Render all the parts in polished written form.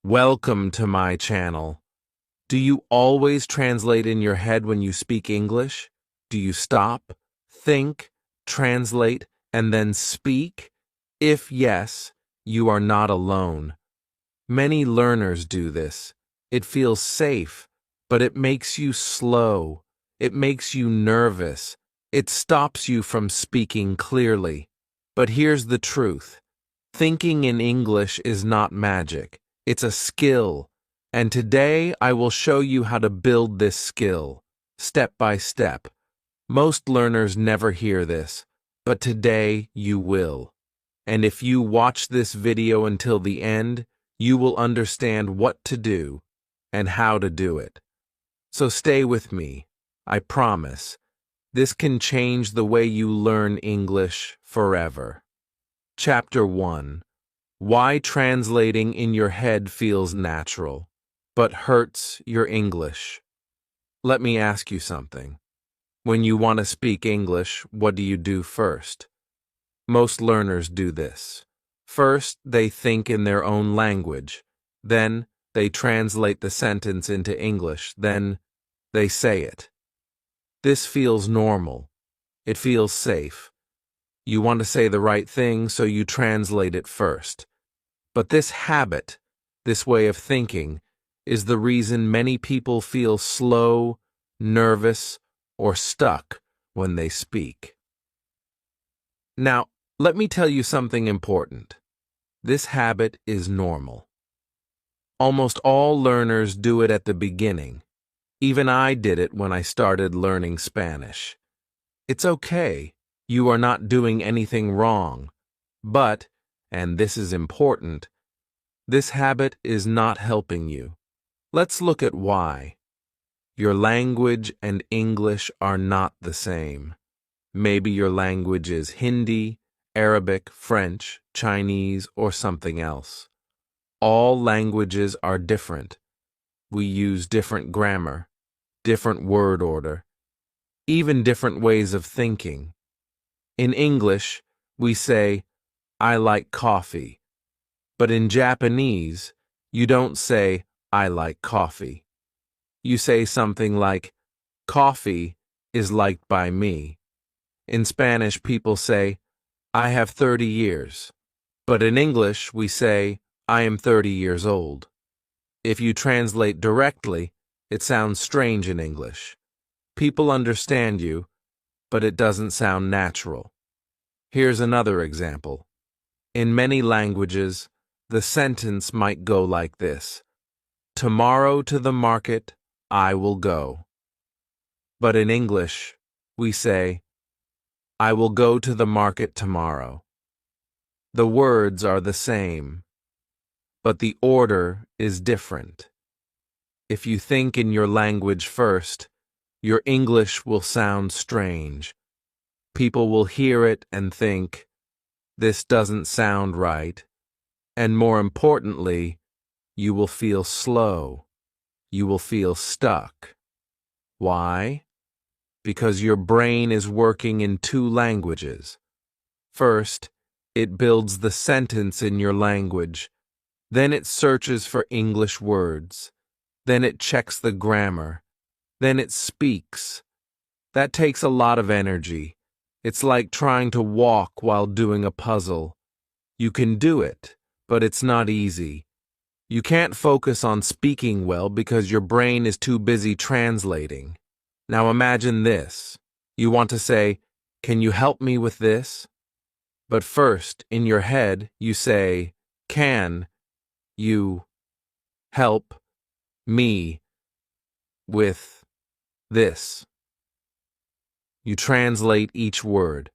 Welcome to my channel. Do you always translate in your head when you speak English? Do you stop, think, translate, and then speak? If yes, you are not alone. Many learners do this. It feels safe, but it makes you slow. It makes you nervous. It stops you from speaking clearly. But here's the truth. Thinking in English is not magic. It's a skill, and today I will show you how to build this skill, step by step. Most learners never hear this, but today you will. And if you watch this video until the end, you will understand what to do and how to do it. So stay with me, I promise. This can change the way you learn English forever. Chapter 1. Why translating in your head feels natural, but hurts your English. Let me ask you something. When you want to speak English, what do you do first? Most learners do this. First, they think in their own language. Then, they translate the sentence into English. Then, they say it. This feels normal. It feels safe. You want to say the right thing, so you translate it first. But this habit, this way of thinking, is the reason many people feel slow, nervous, or stuck when they speak. Now, let me tell you something important. This habit is normal. Almost all learners do it at the beginning. Even I did it when I started learning Spanish. It's okay. You are not doing anything wrong. But, and this is important, this habit is not helping you. Let's look at why. Your language and English are not the same. Maybe your language is Hindi, Arabic, French, Chinese, or something else. All languages are different. We use different grammar, different word order, even different ways of thinking. In English, we say, I like coffee. But in Japanese, you don't say, I like coffee. You say something like, coffee is liked by me. In Spanish, people say, I have 30 years. But in English, we say, I am 30 years old. If you translate directly, it sounds strange in English. People understand you, but it doesn't sound natural. Here's another example. In many languages, the sentence might go like this. Tomorrow to the market, I will go. But in English, we say, I will go to the market tomorrow. The words are the same, but the order is different. If you think in your language first, your English will sound strange. People will hear it and think, this doesn't sound right. And more importantly, you will feel slow. You will feel stuck. Why? Because your brain is working in two languages. First, it builds the sentence in your language. Then it searches for English words. Then it checks the grammar. Then it speaks. That takes a lot of energy. It's like trying to walk while doing a puzzle. You can do it, but it's not easy. You can't focus on speaking well because your brain is too busy translating. Now imagine this. You want to say, can you help me with this? But first, in your head, you say, can you help me with this? You translate each word.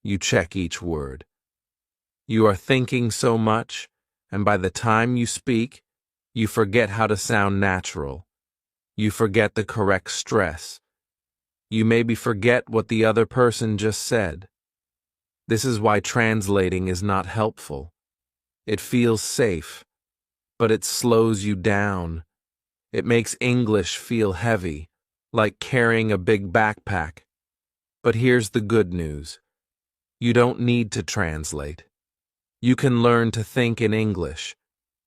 You check each word. You are thinking so much, and by the time you speak, you forget how to sound natural. You forget the correct stress. You maybe forget what the other person just said. This is why translating is not helpful. It feels safe, but it slows you down. It makes English feel heavy, like carrying a big backpack. But here's the good news. You don't need to translate. You can learn to think in English.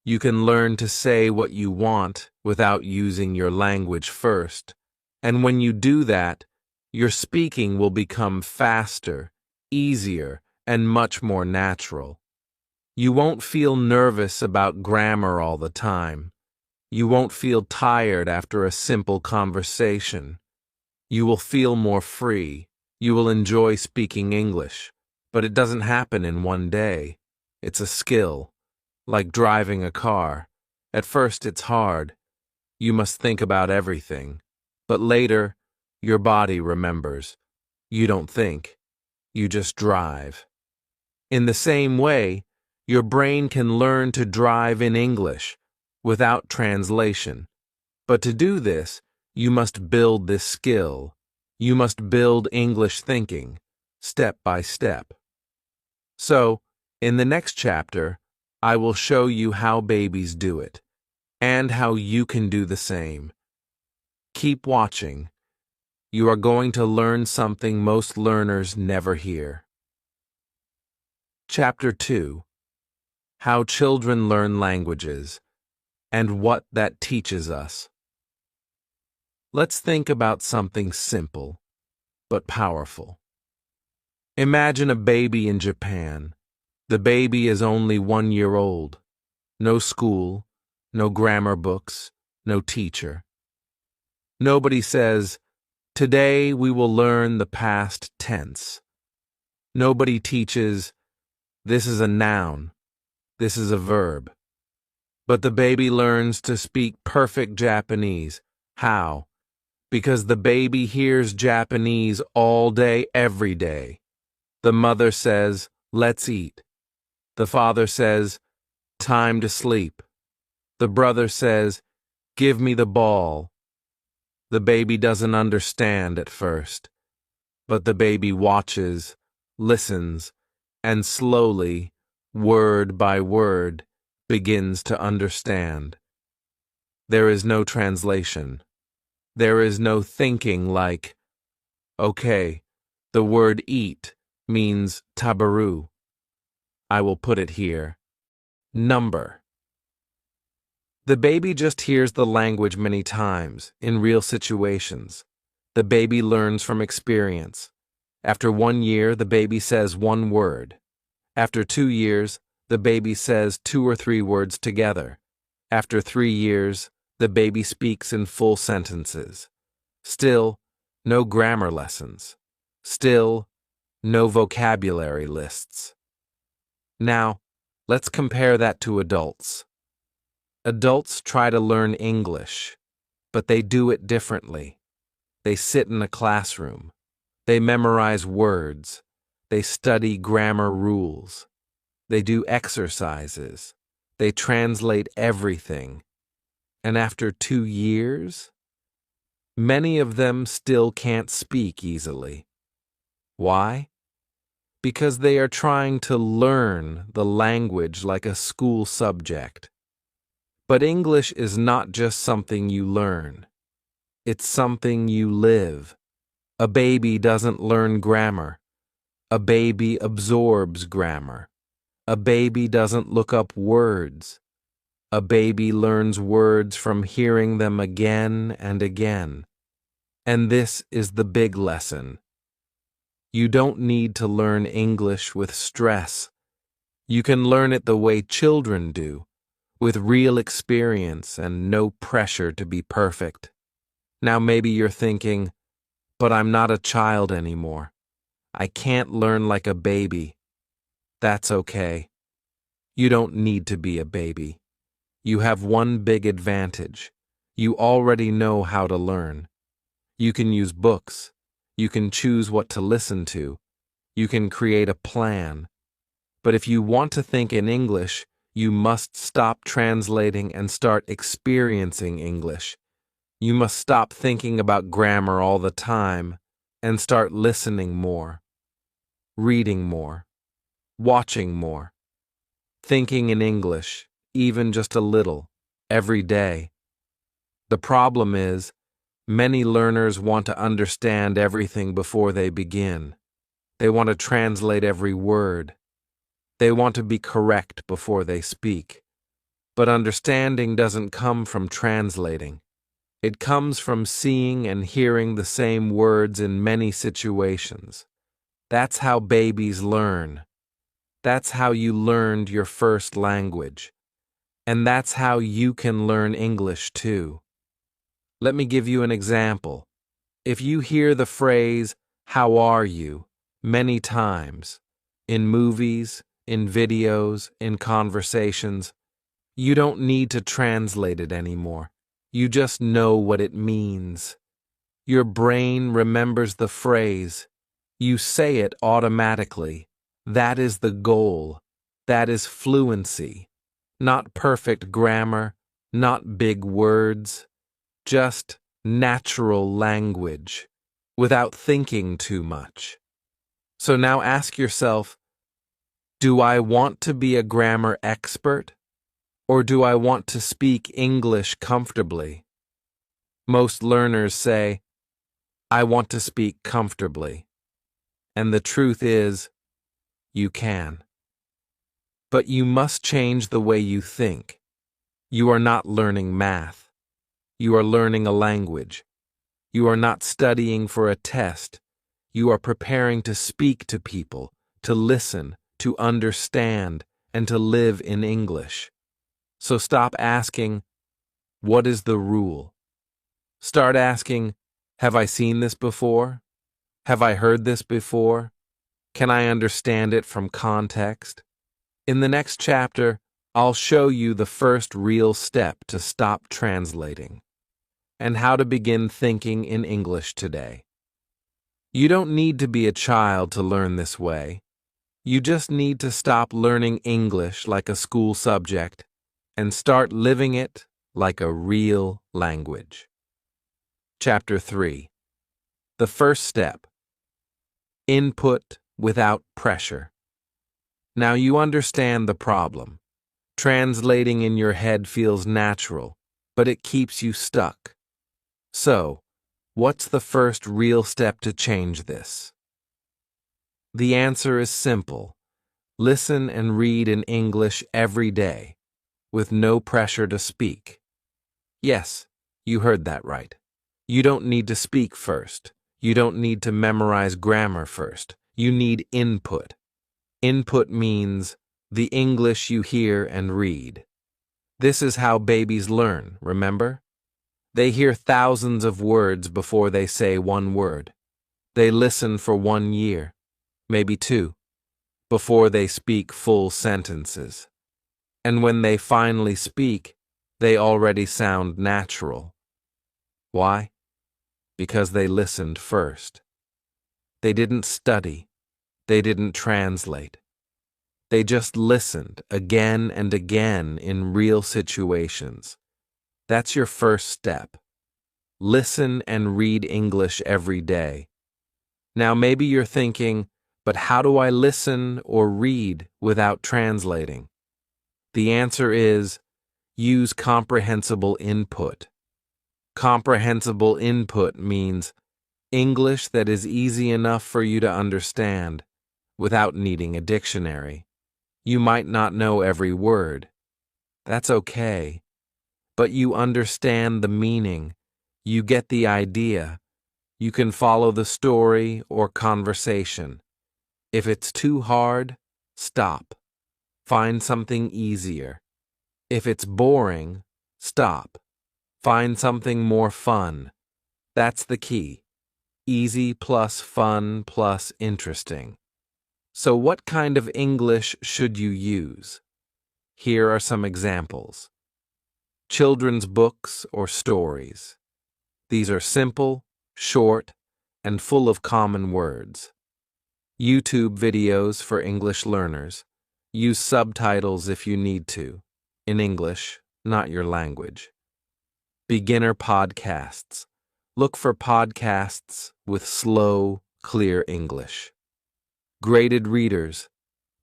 You can learn to say what you want without using your language first. And when you do that, your speaking will become faster, easier, and much more natural. You won't feel nervous about grammar all the time. You won't feel tired after a simple conversation. You will feel more free. You will enjoy speaking English. But it doesn't happen in one day. It's a skill, like driving a car. At first it's hard. You must think about everything. But later, your body remembers. You don't think. You just drive. In the same way, your brain can learn to drive in English without translation. But to do this, you must build this skill. You must build English thinking, step by step. So, in the next chapter, I will show you how babies do it, and how you can do the same. Keep watching. You are going to learn something most learners never hear. Chapter 2. How Children Learn Languages, and what that teaches us. Let's think about something simple, but powerful. Imagine a baby in Japan. The baby is only 1 year old. No school, no grammar books, no teacher. Nobody says, "Today we will learn the past tense." Nobody teaches, "This is a noun, this is a verb." But the baby learns to speak perfect Japanese. How? Because the baby hears Japanese all day, every day. The mother says, "Let's eat." The father says, "Time to sleep." The brother says, "Give me the ball." The baby doesn't understand at first, but the baby watches, listens, and slowly, word by word, begins to understand. There is no translation. There is no thinking like, okay, the word eat means tabaru. I will put it here. Number. The baby just hears the language many times, in real situations. The baby learns from experience. After 1 year, the baby says one word. After 2 years, the baby says 2 or 3 words together. After 3 years, the baby speaks in full sentences. Still, no grammar lessons. Still, no vocabulary lists. Now, let's compare that to adults. Adults try to learn English, but they do it differently. They sit in a classroom. They memorize words. They study grammar rules. They do exercises. They translate everything. And after 2 years, many of them still can't speak easily. Why? Because they are trying to learn the language like a school subject. But English is not just something you learn. It's something you live. A baby doesn't learn grammar. A baby absorbs grammar. A baby doesn't look up words. A baby learns words from hearing them again and again. And this is the big lesson. You don't need to learn English with stress. You can learn it the way children do, with real experience and no pressure to be perfect. Now maybe you're thinking, but I'm not a child anymore. I can't learn like a baby. That's okay. You don't need to be a baby. You have one big advantage. You already know how to learn. You can use books. You can choose what to listen to. You can create a plan. But if you want to think in English, you must stop translating and start experiencing English. You must stop thinking about grammar all the time and start listening more, reading more, watching more, thinking in English, even just a little, every day. The problem is, many learners want to understand everything before they begin. They want to translate every word. They want to be correct before they speak. But understanding doesn't come from translating. It comes from seeing and hearing the same words in many situations. That's how babies learn. That's how you learned your first language. And that's how you can learn English too. Let me give you an example. If you hear the phrase, "How are you?" many times, in movies, in videos, in conversations, you don't need to translate it anymore. You just know what it means. Your brain remembers the phrase. You say it automatically. That is the goal. That is fluency. Not perfect grammar, not big words, just natural language, without thinking too much. So now ask yourself, do I want to be a grammar expert? Or do I want to speak English comfortably? Most learners say, I want to speak comfortably. And the truth is, you can. But you must change the way you think. You are not learning math. You are learning a language. You are not studying for a test. You are preparing to speak to people, to listen, to understand, and to live in English. So stop asking, what is the rule? Start asking, have I seen this before? Have I heard this before? Can I understand it from context? In the next chapter, I'll show you the first real step to stop translating and how to begin thinking in English today. You don't need to be a child to learn this way. You just need to stop learning English like a school subject and start living it like a real language. Chapter 3. The first step. Input without pressure. Now you understand the problem. Translating in your head feels natural, but it keeps you stuck. So, what's the first real step to change this? The answer is simple. Listen and read in English every day, with no pressure to speak. Yes, you heard that right. You don't need to speak first. You don't need to memorize grammar first. You need input. Input means the English you hear and read. This is how babies learn, remember? They hear thousands of words before they say one word. They listen for 1 year, maybe 2, before they speak full sentences. And when they finally speak, they already sound natural. Why? Because they listened first. They didn't study. They didn't translate. They just listened again and again in real situations. That's your first step. Listen and read English every day. Now maybe you're thinking, but how do I listen or read without translating? The answer is, use comprehensible input. Comprehensible input means English that is easy enough for you to understand without needing a dictionary. You might not know every word. That's okay. But you understand the meaning. You get the idea. You can follow the story or conversation. If it's too hard, stop. Find something easier. If it's boring, stop. Find something more fun. That's the key. Easy plus fun plus interesting. So what kind of English should you use? Here are some examples. Children's books or stories. These are simple, short, and full of common words. YouTube videos for English learners. Use subtitles if you need to, in English, not your language. Beginner podcasts. Look for podcasts with slow, clear English. Graded readers.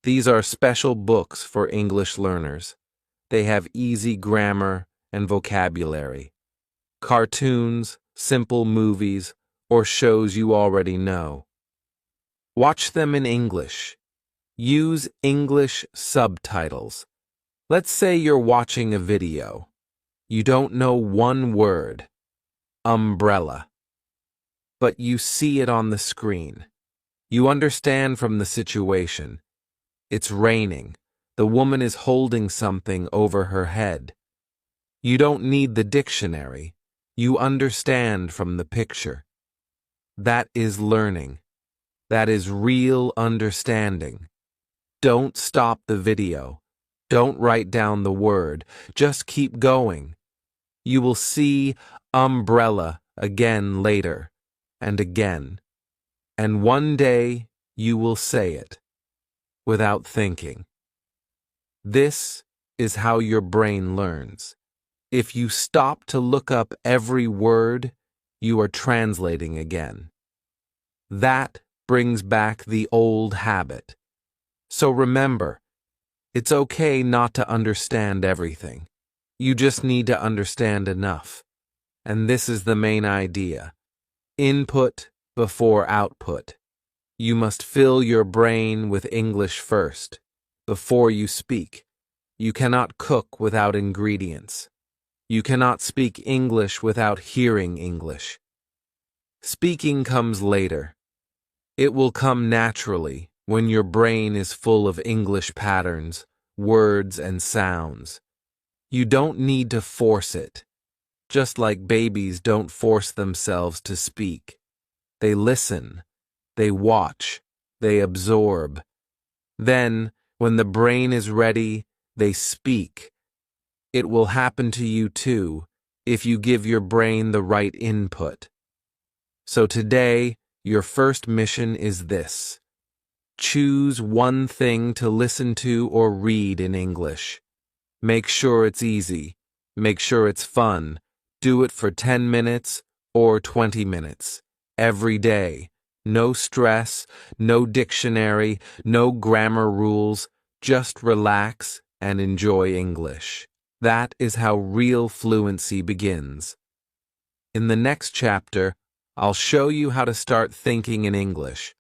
These are special books for English learners. They have easy grammar and vocabulary. Cartoons, simple movies, or shows you already know. Watch them in English. Use English subtitles. Let's say you're watching a video. You don't know one word, umbrella, but you see it on the screen. You understand from the situation. It's raining. The woman is holding something over her head. You don't need the dictionary. You understand from the picture. That is learning. That is real understanding. Don't stop the video. Don't write down the word. Just keep going. You will see umbrella again later and again. And one day you will say it without thinking. This is how your brain learns. If you stop to look up every word, you are translating again. That brings back the old habit. So remember, it's okay not to understand everything. You just need to understand enough. And this is the main idea. Input before output. You must fill your brain with English first, before you speak. You cannot cook without ingredients. You cannot speak English without hearing English. Speaking comes later. It will come naturally when your brain is full of English patterns, words, and sounds. You don't need to force it. Just like babies don't force themselves to speak. They listen, they watch, they absorb. Then, when the brain is ready, they speak. It will happen to you too, if you give your brain the right input. So today, your first mission is this. Choose one thing to listen to or read in English. Make sure it's easy. Make sure it's fun. Do it for 10 minutes or 20 minutes. Every day. No stress, no dictionary, no grammar rules. Just relax and enjoy English. That is how real fluency begins. In the next chapter, I'll show you how to start thinking in English,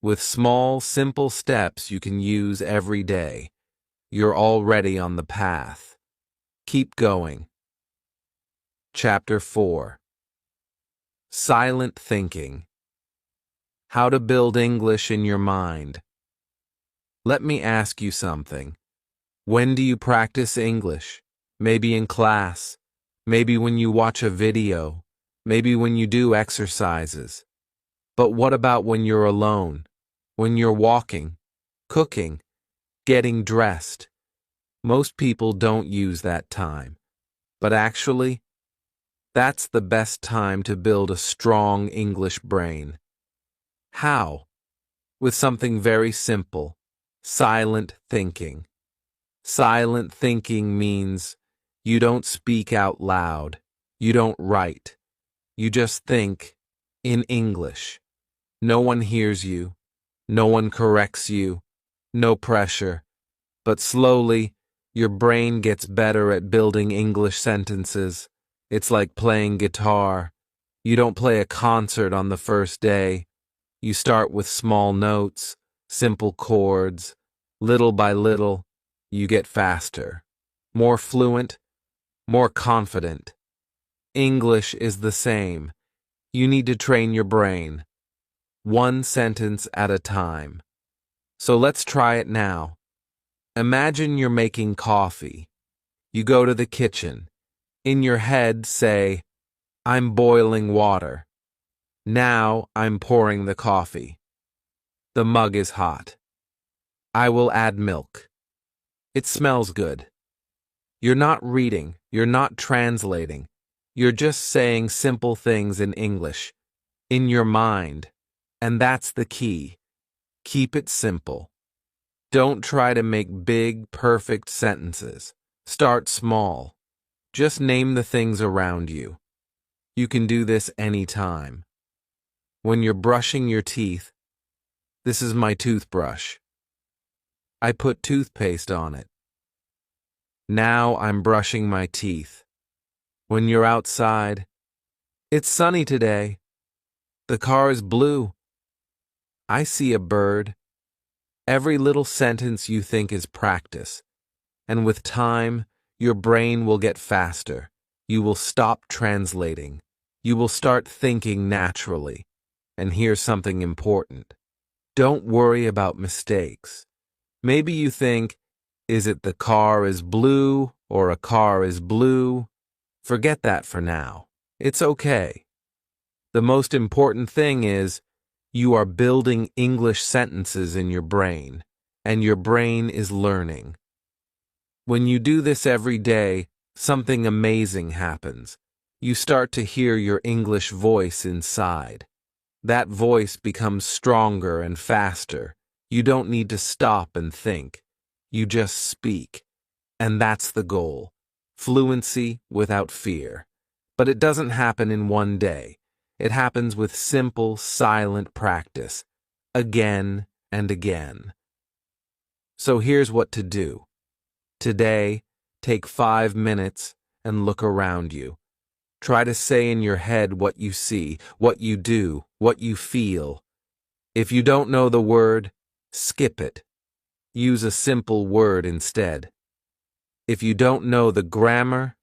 with small, simple steps you can use every day. You're already on the path. Keep going. Chapter 4. Silent Thinking. How to build English in your mind. Let me ask you something. When do you practice English? Maybe in class. Maybe when you watch a video. Maybe when you do exercises. But what about when you're alone? When you're walking, cooking, getting dressed? Most people don't use that time. But actually, that's the best time to build a strong English brain. How? With something very simple. Silent thinking. Silent thinking means you don't speak out loud. You don't write. You just think in English. No one hears you. No one corrects you. No pressure. But slowly, your brain gets better at building English sentences. It's like playing guitar. You don't play a concert on the first day. You start with small notes, simple chords. Little by little, you get faster. More fluent, more confident. English is the same. You need to train your brain. One sentence at a time. So let's try it now. Imagine you're making coffee. You go to the kitchen. In your head, say, I'm boiling water. Now I'm pouring the coffee. The mug is hot. I will add milk. It smells good. You're not reading. You're not translating. You're just saying simple things in English, in your mind. And that's the key. Keep it simple. Don't try to make big, perfect sentences. Start small. Just name the things around you. You can do this anytime. When you're brushing your teeth, this is my toothbrush. I put toothpaste on it. Now I'm brushing my teeth. When you're outside, it's sunny today. The car is blue. I see a bird. Every little sentence you think is practice, And with time, your brain will get faster. You will stop translating. You will start thinking naturally. And here's something important. Don't worry about mistakes. Maybe you think, is it the car is blue or a car is blue? Forget that for now. It's okay. The most important thing is you are building English sentences in your brain, and your brain is learning. When you do this every day, something amazing happens. You start to hear your English voice inside. That voice becomes stronger and faster. You don't need to stop and think. You just speak. And that's the goal. Fluency without fear. But it doesn't happen in one day. It happens with simple, silent practice. Again and again. So here's what to do. Today, take 5 minutes and look around you. Try to say in your head what you see, what you do, what you feel. If you don't know the word, skip it. Use a simple word instead. If you don't know the grammar,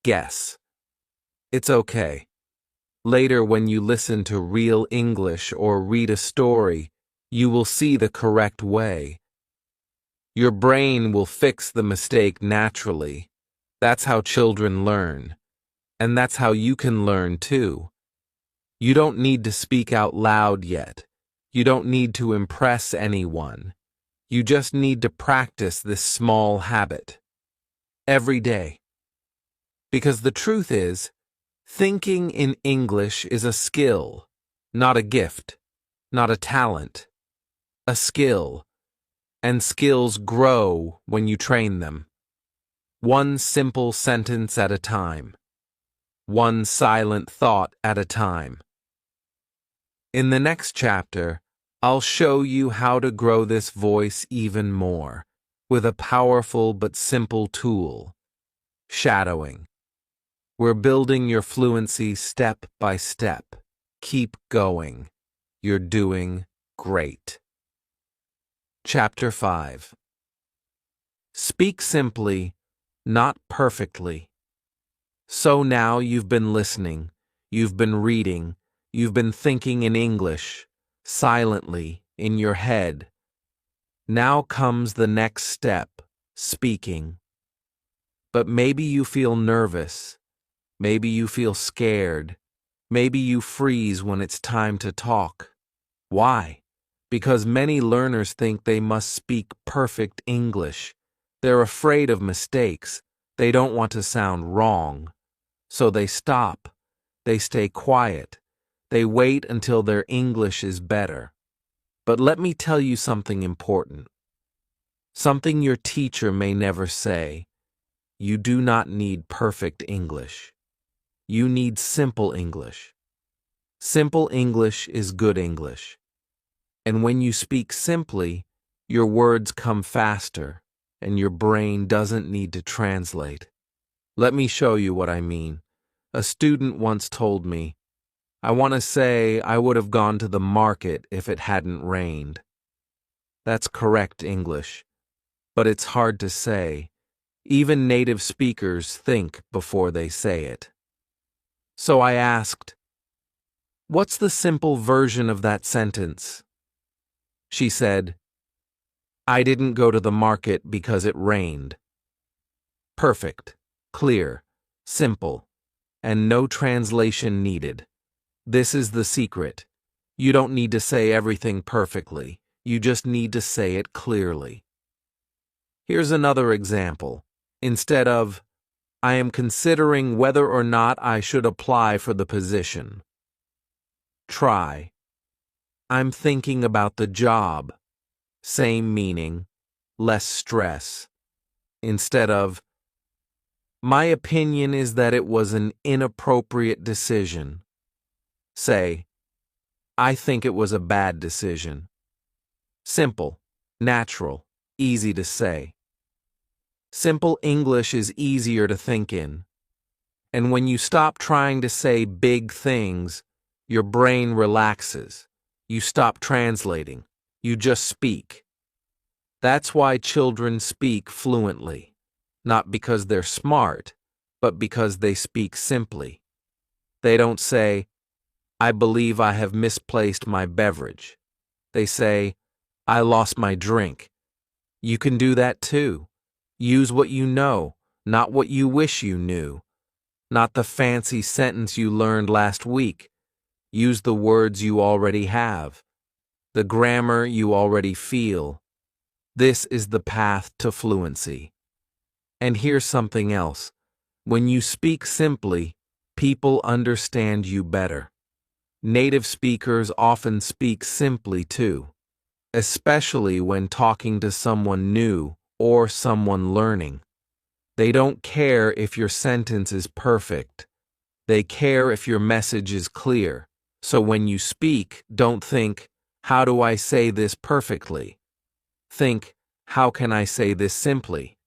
guess. It's okay. Later, when you listen to real English or read a story, you will see the correct way. Your brain will fix the mistake naturally. That's how children learn. And that's how you can learn too. You don't need to speak out loud yet. You don't need to impress anyone. You just need to practice this small habit. Every day. Because the truth is, thinking in English is a skill, not a gift, not a talent. A skill. And skills grow when you train them. One simple sentence at a time. One silent thought at a time. In the next chapter, I'll show you how to grow this voice even more with a powerful but simple tool, shadowing. We're building your fluency step by step. Keep going. You're doing great. Chapter 5. Speak simply, not perfectly. So now you've been listening, you've been reading, you've been thinking in English, silently, in your head. Now comes the next step, speaking. But maybe you feel nervous, maybe you feel scared, maybe you freeze when it's time to talk. Why? Because many learners think they must speak perfect English. They're afraid of mistakes. They don't want to sound wrong. So they stop. They stay quiet. They wait until their English is better. But let me tell you something important. Something your teacher may never say. You do not need perfect English. You need simple English. Simple English is good English. And when you speak simply, your words come faster, and your brain doesn't need to translate. Let me show you what I mean. A student once told me, I want to say I would have gone to the market if it hadn't rained. That's correct English, but it's hard to say. Even native speakers think before they say it. So I asked, what's the simple version of that sentence? She said, I didn't go to the market because it rained. Perfect, clear, simple, and no translation needed. This is the secret. You don't need to say everything perfectly. You just need to say it clearly. Here's another example. Instead of, I am considering whether or not I should apply for the position. Try. I'm thinking about the job. Same meaning, less stress. Instead of, my opinion is that it was an inappropriate decision. Say, I think it was a bad decision. Simple, natural, easy to say. Simple English is easier to think in. And when you stop trying to say big things, your brain relaxes. You stop translating. You just speak. That's why children speak fluently. not because they're smart, but because they speak simply. They don't say, "I believe I have misplaced my beverage." They say, "I lost my drink." You can do that too. Use what you know, not what you wish you knew. Not the fancy sentence you learned last week. Use the words you already have, the grammar you already feel. This is the path to fluency. And here's something else. When you speak simply, people understand you better. Native speakers often speak simply too, especially when talking to someone new or someone learning. They don't care if your sentence is perfect. They care if your message is clear. So when you speak, don't think, "How do I say this perfectly?" Think, "How can I say this simply?"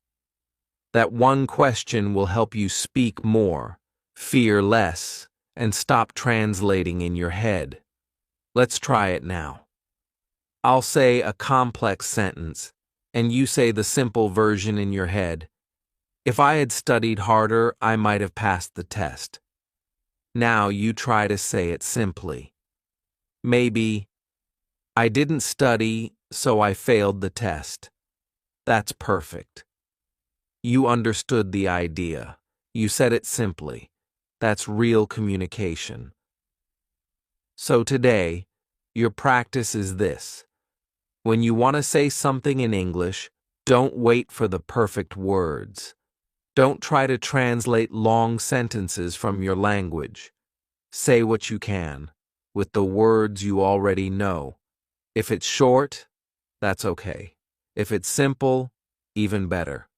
That one question will help you speak more, fear less, and stop translating in your head. Let's try it now. I'll say a complex sentence, and you say the simple version in your head. If I had studied harder, I might have passed the test. Now you try to say it simply. Maybe, "I didn't study, so I failed the test." That's perfect. You understood the idea. You said it simply. That's real communication. So today, your practice is this. When you want to say something in English, don't wait for the perfect words. Don't try to translate long sentences from your language. Say what you can, with the words you already know. If it's short, that's okay. If it's simple, even better.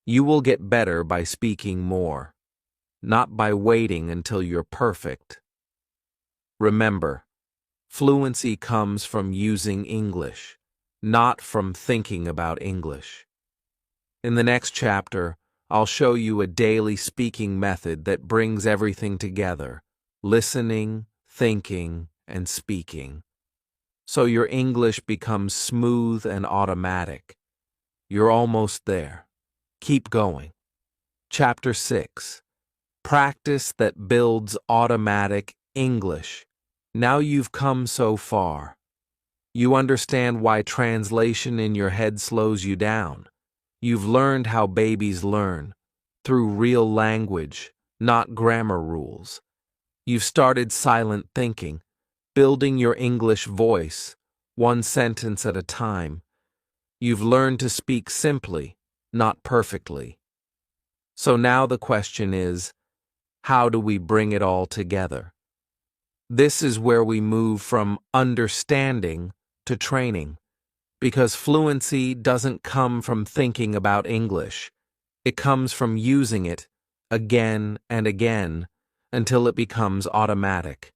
You will get better by speaking more, not by waiting until you're perfect. Remember, fluency comes from using English, not from thinking about English. In the next chapter, I'll show you a daily speaking method that brings everything together: listening, thinking, and speaking. So your English becomes smooth and automatic. You're almost there. Keep going. Chapter 6. Practice that builds automatic English. Now you've come so far. You understand why translation in your head slows you down. You've learned how babies learn, through real language, not grammar rules. You've started silent thinking, building your English voice, one sentence at a time. You've learned to speak simply, not perfectly. So now the question is, how do we bring it all together? This is where we move from understanding to training, because fluency doesn't come from thinking about English. It comes from using it again and again until it becomes automatic.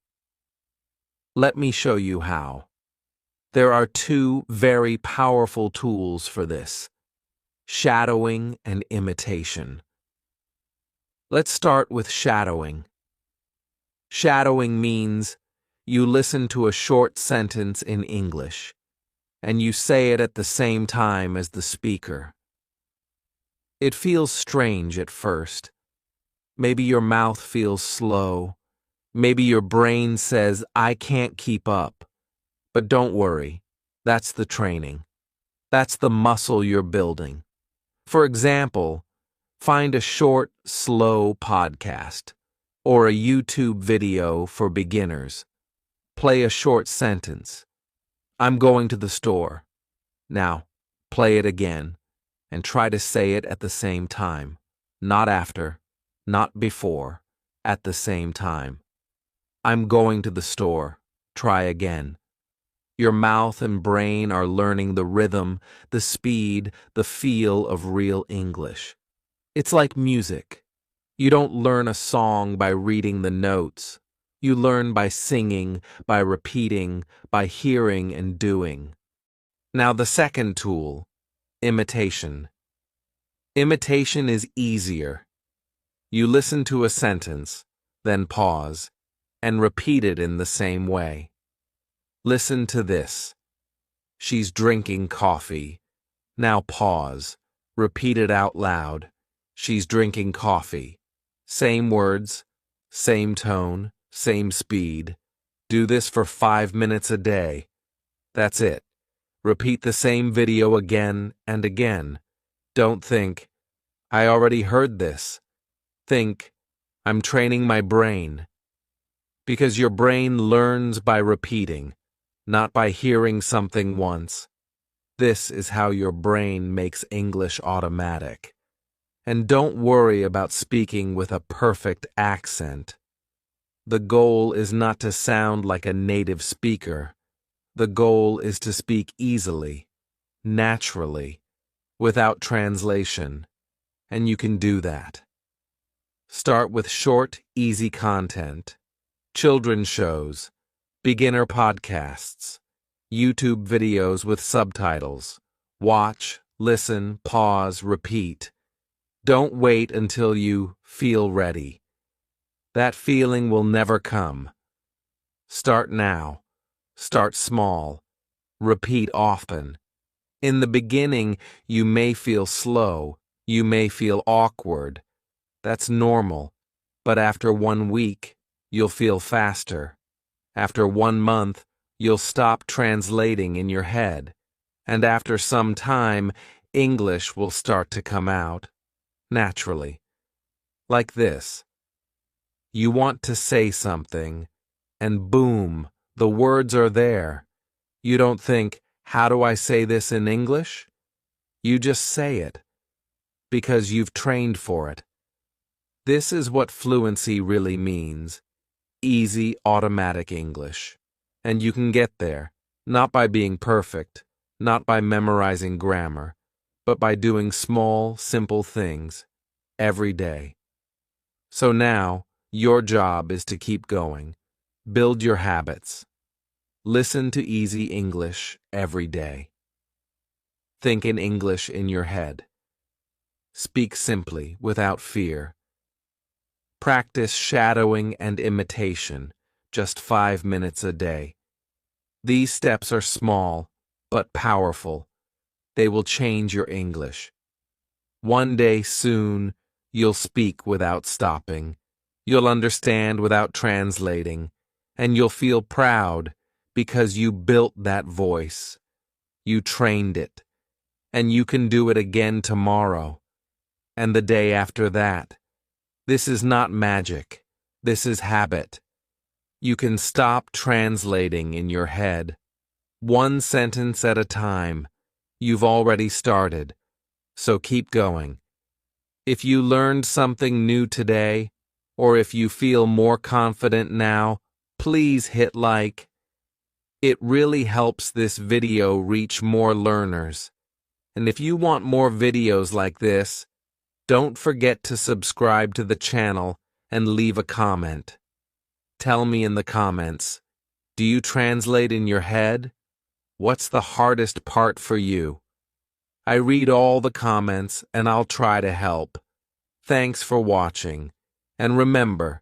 Let me show you how. There are two very powerful tools for this: shadowing and imitation. Let's start with shadowing. Shadowing means you listen to a short sentence in English, and you say it at the same time as the speaker. It feels strange at first. Maybe your mouth feels slow. Maybe your brain says, "I can't keep up." But don't worry, that's the training. That's the muscle you're building. For example, find a short, slow podcast or a YouTube video for beginners. Play a short sentence. "I'm going to the store." Now, play it again and try to say it at the same time. Not after, not before, at the same time. "I'm going to the store." Try again. Your mouth and brain are learning the rhythm, the speed, the feel of real English. It's like music. You don't learn a song by reading the notes. You learn by singing, by repeating, by hearing and doing. Now the second tool, imitation. Imitation is easier. You listen to a sentence, then pause, and repeat it in the same way. Listen to this. "She's drinking coffee." Now pause. Repeat it out loud. She's drinking coffee. Same words, same tone, same speed. Do this for 5 minutes a day. That's it. Repeat the same video again and again. Don't think, I already heard this. Think, I'm training my brain. Because your brain learns by repeating, not by hearing something once. This is how your brain makes English automatic. And don't worry about speaking with a perfect accent. The goal is not to sound like a native speaker. The goal is to speak easily, naturally, without translation. And you can do that. Start with short, easy content. Children's shows, beginner podcasts, YouTube videos with subtitles. Watch, listen, pause, repeat. Don't wait until you feel ready. That feeling will never come. Start now. Start small. Repeat often. In the beginning, you may feel slow. You may feel awkward. That's normal. But after 1 week, you'll feel faster. After 1 month, you'll stop translating in your head. And after some time, English will start to come out, naturally. Like this. You want to say something, and boom, the words are there. You don't think, how do I say this in English? You just say it, because you've trained for it. This is what fluency really means. Easy, automatic English. And you can get there, not by being perfect, not by memorizing grammar, but by doing small, simple things every day. So now, your job is to keep going. Build your habits. Listen to easy English every day. Think in English in your head. Speak simply, without fear. Practice shadowing and imitation, just 5 minutes a day. These steps are small, but powerful. They will change your English. One day soon, you'll speak without stopping. You'll understand without translating. And you'll feel proud because you built that voice. You trained it. And you can do it again tomorrow. And the day after that. This is not magic. This is habit. You can stop translating in your head. 1 sentence at a time. You've already started. So keep going. If you learned something new today, or if you feel more confident now, please hit like. It really helps this video reach more learners. And if you want more videos like this, don't forget to subscribe to the channel and leave a comment. Tell me in the comments, do you translate in your head? What's the hardest part for you? I read all the comments and I'll try to help. Thanks for watching. And remember,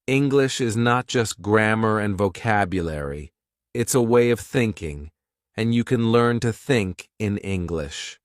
English is not just grammar and vocabulary. It's a way of thinking, and you can learn to think in English.